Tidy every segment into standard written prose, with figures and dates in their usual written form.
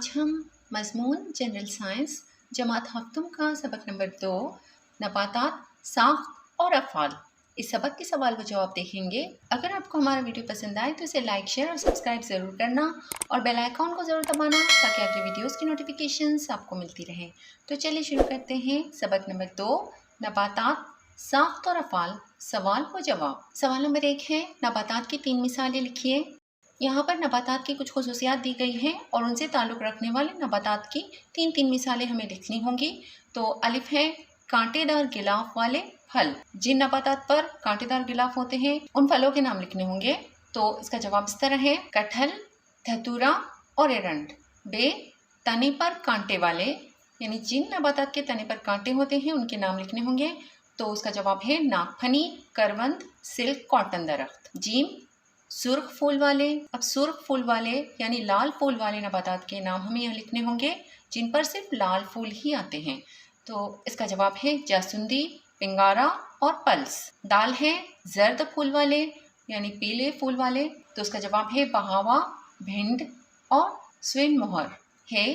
आज हम मज़मून general science जमात हफ्तम का सबक नंबर 2 नबातात साख्त और अफ़आल इस सबक के सवाल व जवाब देखेंगे। अगर आपको हमारा वीडियो पसंद आए तो इसे लाइक शेयर और सब्सक्राइब ज़रूर करना और बेल आइकॉन को ज़रूर दबाना ताकि अगली वीडियोस की नोटिफिकेशंस आपको मिलती रहें। तो चलिए शुरू करते हैं। सबक नंबर 2 नबातात साख्त और अफ़आल सवाल व जवाब। सवाल नंबर 1 है, नबातात की 3 मिसालें लिखिए। यहाँ पर नबातात की कुछ खुसूसियात दी गई हैं और उनसे ताल्लुक़ रखने वाले नबातात की तीन मिसालें हमें लिखनी होंगी। तो अलिफ है, कांटेदार गिलाफ वाले फल। जिन नबातात पर कांटेदार गिलाफ होते हैं उन फलों के नाम लिखने होंगे। तो इसका जवाब इस तरह है, कटहल, धतूरा और एरंड। बे, तने पर कांटे वाले, यानी जिन नबातात के तने पर कांटे होते हैं उनके नाम लिखने होंगे। तो उसका जवाब है नागफनी, करवंद, सिल्क, कॉटन दरख्त। जीम, सुर्ख फूल वाले। अब सुर्ख फूल वाले यानी लाल फूल वाले नबातात के नाम हमें यहाँ लिखने होंगे जिन पर सिर्फ लाल फूल ही आते हैं। तो इसका जवाब है जासुंदी, पिंगारा और पल्स। दाल है, जर्द फूल वाले यानी पीले फूल वाले। तो उसका जवाब है बहावा, भिंड और स्विन मोहर। है,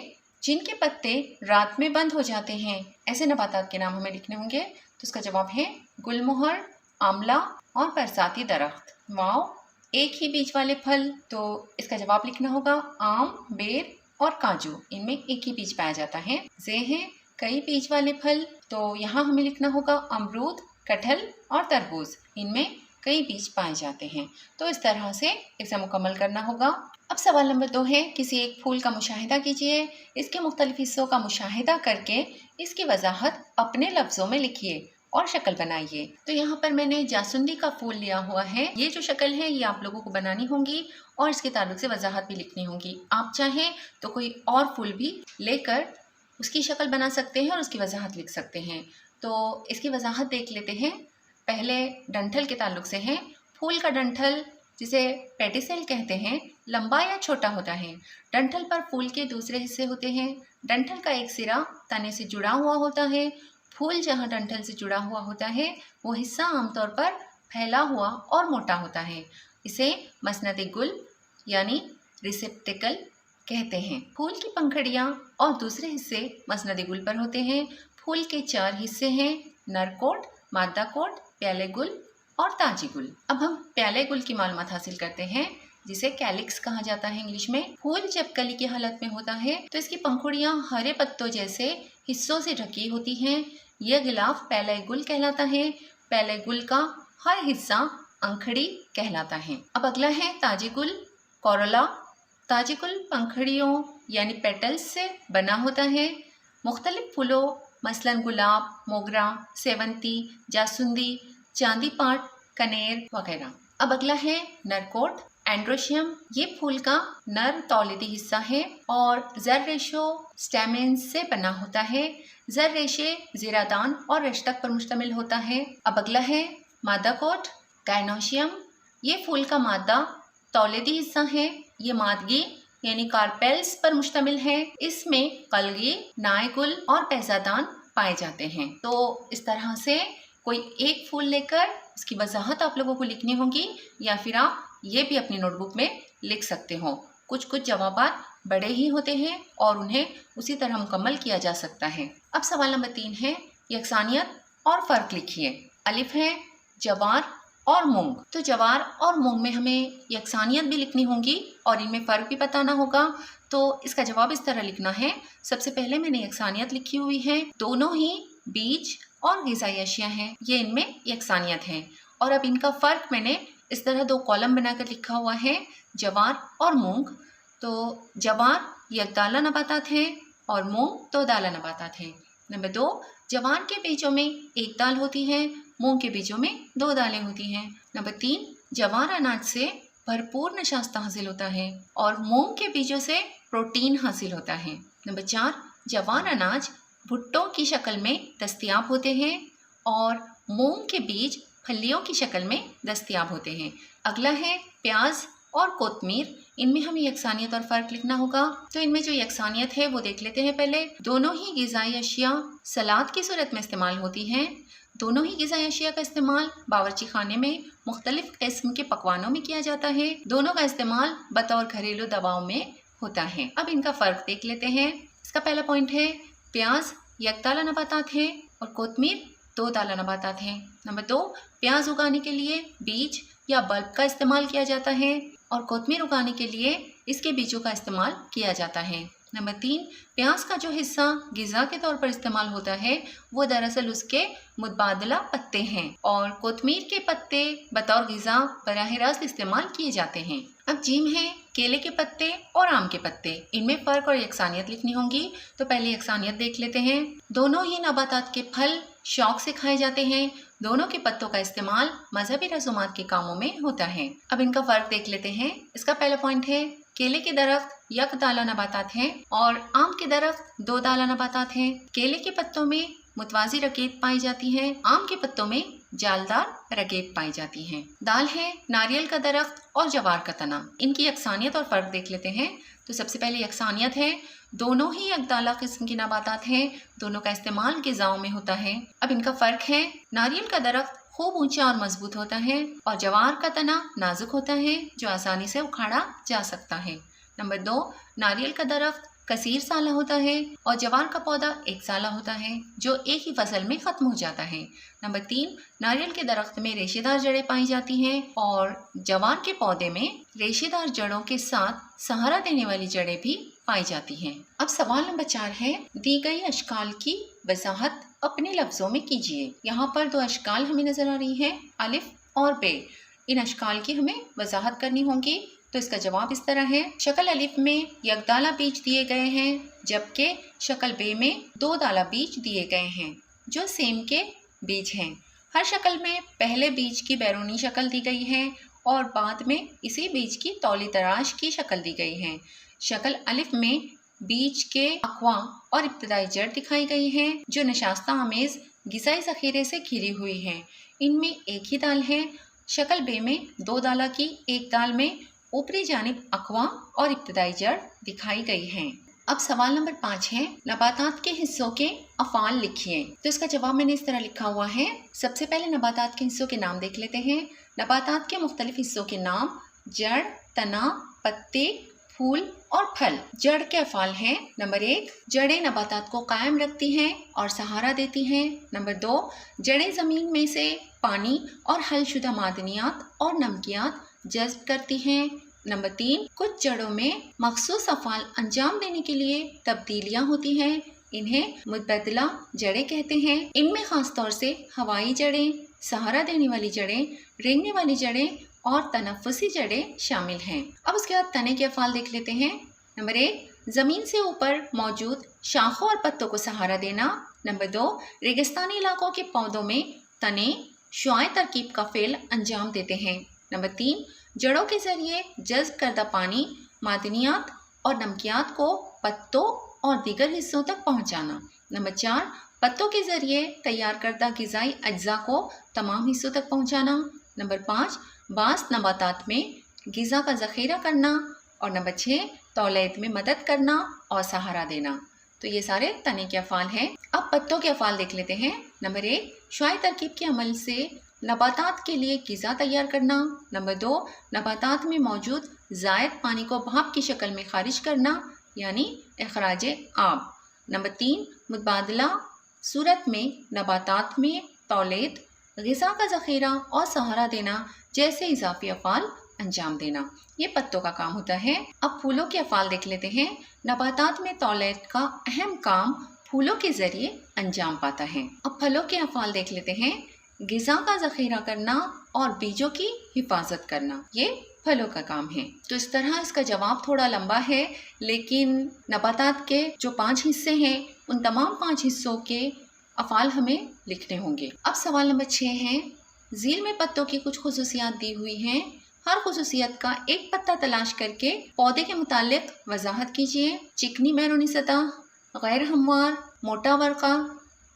जिनके पत्ते रात में बंद हो जाते हैं, ऐसे नबातात के नाम हमें लिखने होंगे। तो इसका जवाब है गुलमोहर, आंवला और बरसाती दरख्त। वाव, एक ही बीज वाले फल। तो इसका जवाब लिखना होगा आम, बेर और काजू। इनमें एक ही बीज पाया जाता है। जे है, कई बीज वाले फल। तो यहाँ हमें लिखना होगा अमरूद, कटहल और तरबूज। इनमें कई बीज पाए जाते हैं। तो इस तरह से इसे मुकम्मल करना होगा। अब सवाल नंबर 2 है, किसी एक फूल का मुशाहिदा कीजिए। इसके मुख्तलिफ हिस्सों का मुशाहिदा करके इसकी वजाहत अपने लफ्ज़ों में लिखिए और शक्ल बनाइए। तो यहाँ पर मैंने जासुंदी का फूल लिया हुआ है। ये जो शक्ल है ये आप लोगों को बनानी होंगी और इसके ताल्लुक से वजाहत भी लिखनी होगी। आप चाहें तो कोई और फूल भी लेकर उसकी शक्ल बना सकते हैं और उसकी वजाहत लिख सकते हैं। तो इसकी वजाहत देख लेते हैं। पहले डंठल के ताल्लुक से है। फूल का डंठल, जिसे पेडिसेल कहते हैं, लंबा या छोटा होता है। डंठल पर फूल के दूसरे हिस्से होते हैं। डंठल का एक सिरा तने से जुड़ा हुआ होता है। फूल जहाँ डंठल से जुड़ा हुआ होता है वो हिस्सा आमतौर पर फैला हुआ और मोटा होता है। इसे मसनद गुल यानी रिसेप्टिकल कहते हैं। फूल की पंखड़ियाँ और दूसरे हिस्से मसनद गुल पर होते हैं। फूल के 4 हिस्से हैं, नर कोट, मादा कोट, प्याले गुल और ताजी गुल। अब हम प्याले गुल की मालूमात हासिल करते हैं, जिसे कैलिक्स कहा जाता है इंग्लिश में। फूल जब कली की हालत में होता है तो इसकी पंखुड़ियाँ हरे पत्तों जैसे हिस्सों से ढकी होती हैं। यह गिलाफ प्याले गुल कहलाता है। प्याले गुल का हर हिस्सा अंखड़ी कहलाता है। अब अगला है ताजी गुल, कोरोला। ताजी गुल पंखड़ियों यानी पेटल्स से बना होता है। मुख्तलिफ फूलों मसलन गुलाब, मोगरा, सेवंती, जासुंदी, चांदी पाट, कनेर वगैरह। अब अगला है नरकोट, एंड्रोशियम। ये फूल का नर तौलीदी हिस्सा है और जर रेशो स्टेमेंस से बना होता है। जर रेशे जीरादान और रेशतक पर मुश्तमिल होता है। अब अगला है मादा कोट, गायनोशियम। ये फूल का मादा तौलीदी हिस्सा है। ये मादगी यानी कार्पेल्स पर मुश्तमिल है। इसमें कलगी, नायगुल और पैजादान पाए जाते हैं। तो इस तरह से कोई एक फूल लेकर उसकी वजाहत आप लोगों को लिखनी होगी या फिर आप ये भी अपनी नोटबुक में लिख सकते हो। कुछ जवाबात बड़े ही होते हैं और उन्हें उसी तरह मुकम्मल किया जा सकता है। अब सवाल नंबर 3 है, यकसानियत और फ़र्क लिखिए। अलिफ है, जवार और मूंग। तो जवार और मूंग में हमें यकसानियत भी लिखनी होगी और इनमें फ़र्क भी बताना होगा। तो इसका जवाब इस तरह लिखना है। सबसे पहले मैंने यकसानियत लिखी हुई है। दोनों ही बीज और ग़िज़ाई अशिया हैं, ये इनमें यकसानियत है। और अब इनका फ़र्क मैंने इस तरह 2 कॉलम बनाकर लिखा हुआ है, जवार और मूंग। तो जवार यकदाला नबातात हैं और मूंग 2 दाला नबातात हैं। नंबर 2, जवार के बीजों में एक दाल होती है, मूंग के बीजों में 2 दालें होती हैं। नंबर 3, जवार अनाज से भरपूर नशास्ता हासिल होता है और मूंग के बीजों से प्रोटीन हासिल होता है। नंबर 4, जवार अनाज भुट्टों की शक्ल में दस्तयाब होते हैं और मूंग के बीज फलियों की शक्ल में दस्तयाब होते हैं। अगला है प्याज और कोतमीर। इनमें हमें यकसानियत और फ़र्क लिखना होगा। तो इनमें जो यकसानियत है वो देख लेते हैं पहले। दोनों ही ग़िज़ाई अशिया सलाद की सूरत में इस्तेमाल होती हैं। दोनों ही ग़िज़ाई अशिया का इस्तेमाल बावर्ची खाने में मुख्तलिफ़ किस्म के पकवानों में किया जाता है। दोनों का इस्तेमाल बतौर घरेलू दवाओं में होता है। अब इनका फ़र्क देख लेते हैं। इसका पहला पॉइंट है प्याज यकताला नबातात है और कोतमीर दो ताला नबातात हैं। नंबर 2, प्याज उगाने के लिए बीज या बल्ब का इस्तेमाल किया जाता है और कोतमीर उगाने के लिए इसके बीजों का इस्तेमाल किया जाता है। नंबर 3, प्याज का जो हिस्सा ग़िज़ा के तौर पर इस्तेमाल होता है वो दरअसल उसके मुतबादला पत्ते हैं और कोतमीर के पत्ते बतौर ग़िज़ा बराह रास्त इस्तेमाल किए जाते हैं। अब जीम है केले के पत्ते और आम के पत्ते, इनमें फ़र्क और यकसानियत लिखनी होंगी। तो पहले यकसानियत देख लेते हैं। दोनों ही नबातात के फल शौक से खाए जाते हैं। दोनों के पत्तों का इस्तेमाल मजहबी रसूमात के कामों में होता है। अब इनका फ़र्क देख लेते हैं। इसका पहला पॉइंट है केले के दरख्त यकताला नबातात हैं और आम के दरख्त दो ताला नबातात हैं। केले के पत्तों में मुतवाज़ी रकेत पाई जाती है, आम के पत्तों में जालदार रकेत पाई जाती हैं। दाल है नारियल का दरख्त और जवार का तना, इनकी यकसानियत और फ़र्क देख लेते हैं। तो सबसे पहले यकसानियत है, दोनों ही यकताला किस्म की नबातात हैं, दोनों का इस्तेमाल ग़िज़ाओं में होता है। अब इनका फ़र्क है, नारियल का दरख्त खूब ऊंचा और मजबूत होता है और जवार का तना नाजुक होता है जो आसानी से उखाड़ा जा सकता है। नंबर 2, नारियल का दरख्त कसीर साला होता है और जवार का पौधा एक साला होता है जो एक ही फसल में ख़त्म हो जाता है। नंबर 3, नारियल के दरख्त में रेशेदार जड़ें पाई जाती हैं और जवार के पौधे में रेशेदार जड़ों के साथ सहारा देने वाली जड़ें भी पाई जाती हैं। अब सवाल नंबर 4 है, दी गई अशकाल की वजाहत अपने लफ्ज़ों में कीजिए। यहाँ पर दो अशकाल हमें नज़र आ रही हैं, अलिफ और बे। इन अशकाल की हमें वजाहत करनी होगी। तो इसका जवाब इस तरह है, शक्ल अलिफ में यकदाला बीज दिए गए हैं जबकि शक्ल बे में दो दाला बीज दिए गए हैं जो सेम के बीज हैं। हर शक्ल में पहले बीज की बैरूनी शक्ल दी गई है और बाद में इसी बीज की तौली तराश की शक्ल दी गई है। शक्ल अलिफ में बीज के अक्वा और इब्तदाई जड़ दिखाई गई है जो नशास्ता आमेज़ ग़िज़ाई ज़ख़ीरे से घिरी हुई है। इनमें एक ही दाल है। शक्ल बे में दो दाला की एक दाल में ऊपरी जानिब अक्वा और इब्तदाई जड़ दिखाई गई हैं। अब सवाल नंबर 5 है, नबातात के हिस्सों के अफ़ाल लिखिए। तो इसका जवाब मैंने इस तरह लिखा हुआ है। सबसे पहले नबातात के हिस्सों के नाम देख लेते हैं। नबातात के मुख्तलिफ हिस्सों के नाम जड़, तना, पत्ते, फूल और फल। जड़ के अफ़ाल हैं, नंबर 1, जड़ें नबातात को कायम रखती हैं और सहारा देती हैं। नंबर 2, जड़ें ज़मीन में से पानी और हलशुदा मादनियात और नमकियात जज़्ब करती हैं। नंबर 3, कुछ जड़ों में मखसूस अफ़ाल अंजाम देने के लिए तब्दीलियाँ होती हैं, इन्हें मुतबदला जड़ें कहते हैं। इनमें ख़ास तौर से हवाई जड़ें, सहारा देने वाली जड़ें, रेंगने वाली जड़ें और तनफ़ुसी जड़ें शामिल हैं। अब उसके बाद तने के अफ़ाल देख लेते हैं। नंबर 1, ज़मीन से ऊपर मौजूद शाखों और पत्तों को सहारा देना। नंबर 2, रेगिस्तानी इलाकों के पौधों में तने शुआए तरकीब का फ़ेल अंजाम देते हैं। नंबर 3, जड़ों के ज़रिए जज़्ब करदा पानी, मादनियात और नमकियात को पत्तों और दीगर हिस्सों तक पहुँचाना। नंबर 4, पत्तों के ज़रिए तैयार करदा ग़िज़ाई अज्जा को तमाम हिस्सों तक पहुँचाना। नंबर 5, बाज़ नबातात में ग़िज़ा का ज़ख़ीरा करना। और नंबर 6, तौलीद में मदद करना और सहारा देना। तो ये सारे तने के अफ़ाल हैं। अब पत्तों के अफ़ाल देख लेते हैं। नंबर 1, शुआई तरकीब के अमल से नबातात के लिए ग़िज़ा तैयार करना। नंबर 2, नबातात में मौजूद ज़ायद पानी को भाप की शक्ल में खारिज करना यानी इखराज आब। नंबर 3, मुतबादला सूरत में नबातात में तौलीद, ग़िज़ा का ज़ख़ीरा और सहारा देना जैसे इजाफ़ी अफ़ाल अंजाम देना, ये पत्तों का काम होता है। अब फूलों के अफ़ाल देख लेते हैं। नबातात में तौलीद का अहम काम फूलों के ज़रिए अंजाम पाता है। अब फलों के अफ़ाल देख लेते हैं। ग़िज़ा का ज़ख़ीरा करना और बीजों की हिफाजत करना, ये फलों का काम है। तो इस तरह इसका जवाब थोड़ा लंबा है, लेकिन नबातात के जो 5 हिस्से हैं उन तमाम 5 हिस्सों के अफ़ाल हमें लिखने होंगे। अब सवाल नंबर 6 है, ज़ील में पत्तों की कुछ खुसूसियात दी हुई हैं। हर खुसूसियत का एक पत्ता तलाश करके पौधे के मुतालिक वजाहत कीजिए। चिकनी बैरूनी सतह, गैर हमवार, मोटा वर्क़ा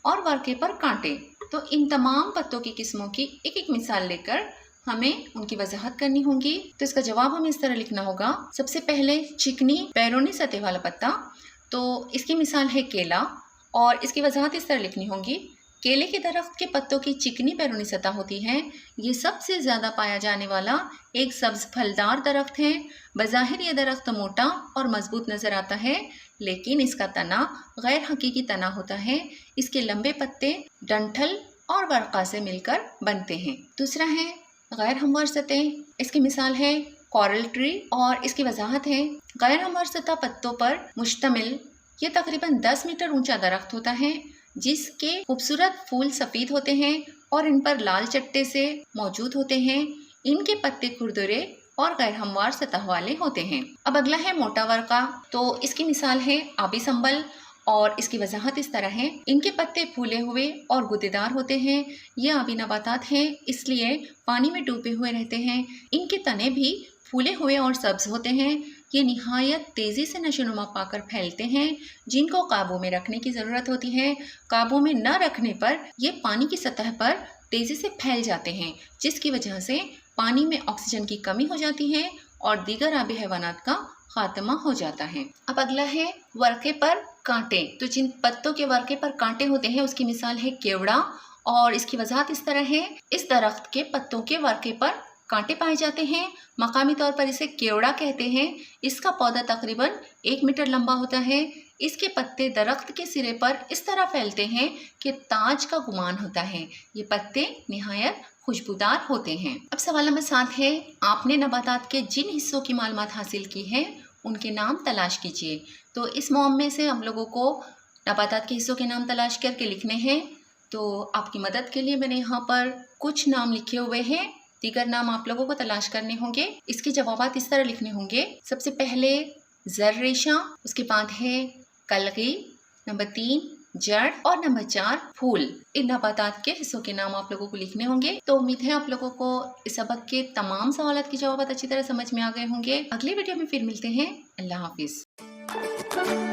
और वर्क़े पर कांटे। तो इन तमाम पत्तों की किस्मों की एक एक मिसाल लेकर हमें उनकी वजाहत करनी होगी। तो इसका जवाब हमें इस तरह लिखना होगा। सबसे पहले चिकनी बैरूनी सतह वाला पत्ता, तो इसकी मिसाल है केला और इसकी वजाहत इस तरह लिखनी होगी। केले के दरख्त के पत्तों की चिकनी बैरूनी सतह होती है। ये सबसे ज़्यादा पाया जाने वाला एक सब्ज फलदार दरख्त है। बज़ाहिर ये दरख्त मोटा और मजबूत नज़र आता है, लेकिन इसका तना गैर हकीकी तना होता है। इसके लंबे पत्ते डंठल और वर्क़ा से मिलकर बनते हैं। दूसरा है गैर हमवार सतह। इसकी मिसाल है कोरल ट्री और इसकी वजाहत है गैर हमवार सतह पत्तों पर मुश्तमिल ये तकरीबन 10 मीटर ऊंचा दरख्त होता है, जिसके खूबसूरत फूल सफ़ेद होते हैं और इन पर लाल चट्टे से मौजूद होते हैं। इनके पत्ते खुरदुरे और गैर हमवार सतह वाले होते हैं। अब अगला है मोटा वर्क़ा। तो इसकी मिसाल है आबी संबल और इसकी वजाहत इस तरह है। इनके पत्ते फूले हुए और गुदेदार होते हैं। ये आबी नबातात हैं, इसलिए पानी में डूबे हुए रहते हैं। इनके तने भी फूले हुए और सब्ज होते हैं। ये निहायत तेज़ी से नशोनुमा पाकर फैलते हैं, जिनको काबू में रखने की ज़रूरत होती है। काबू में न रखने पर ये पानी की सतह पर तेज़ी से फैल जाते हैं, जिसकी वजह से पानी में ऑक्सीजन की कमी हो जाती है और दीगर आबी हैवानात का खात्मा हो जाता है। अब अगला है वर्क़े पर कांटे। तो जिन पत्तों के वर्क़े पर कांटे होते हैं उसकी मिसाल है केवड़ा और इसकी वजाहत इस तरह है। इस दरख्त के पत्तों के वर्क़े पर कांटे पाए जाते हैं। मकामी तौर पर इसे केवड़ा कहते हैं। इसका पौधा तकरीबन 1 मीटर लंबा होता है। इसके पत्ते दरख्त के सिरे पर इस तरह फैलते हैं कि ताज का गुमान होता है। ये पत्ते निहायत खुशबूदार होते हैं। अब सवाल नंबर 7 है, आपने नबातात के जिन हिस्सों की मालूमात हासिल की है उनके नाम तलाश कीजिए। तो इस मॉम में से हम लोगों को नबातात के हिस्सों के नाम तलाश करके लिखने हैं। तो आपकी मदद के लिए मैंने यहाँ पर कुछ नाम लिखे हुए हैं, दीगर नाम आप लोगों को तलाश करने होंगे। इसके जवाबात इस तरह लिखने होंगे। सबसे पहले जर रेशा, उसके बाद है कलगी, नंबर 3 जड़ और नंबर 4 फूल। इन नबातात के हिस्सों के नाम आप लोगों को लिखने होंगे। तो उम्मीद है आप लोगों को इस सबक के तमाम सवालात के जवाब अच्छी तरह समझ में आ गए होंगे। अगली वीडियो में फिर मिलते हैं। अल्लाह हाफिज़।